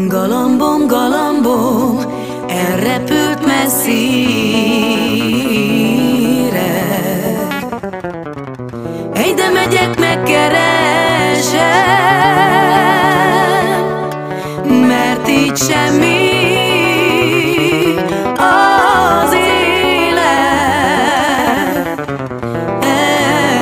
Galambom, galambom, elrepült messzire. Ide megyek, megkeresem, mert így semmi az élet eltel.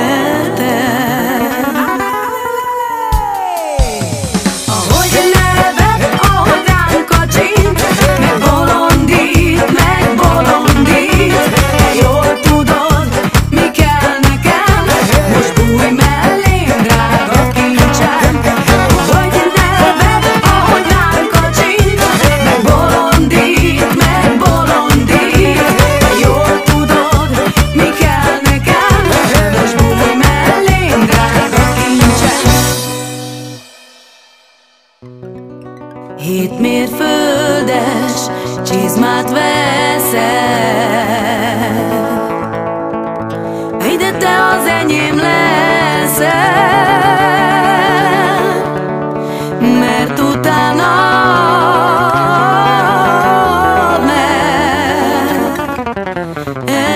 Ahogy nevet, ahogy rám kacsint, megbolondít, megbolondít. Te jól tudod, mi kell nekem, most bújj mellém, drága kincsem. Ahogy nevet, ahogy rám kacsint, megbolondít, megbolondít. Te jól tudod, mi kell nekem, most bújj mellém, drága kincsem. 7 mérföldes csizmát veszel, ide te az enyém leszel, mert utánad meg egyet.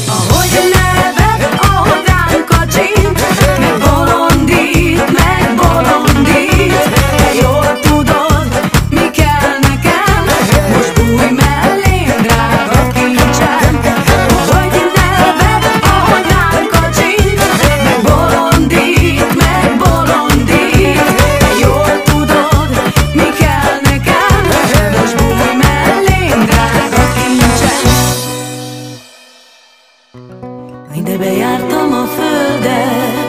Ahogy nevet, ahogy rám kacsint, megbolondít, megbolondít. Te jól tudod, mi kell nekem, most bújj mellém, drága kincsem. Ahogy nevet, ahogy rám kacsint, megbolondít, megbolondít. Te jól tudod, mi kell nekem, most bújj mellém, drága kincsem. Ide bejártam a földet,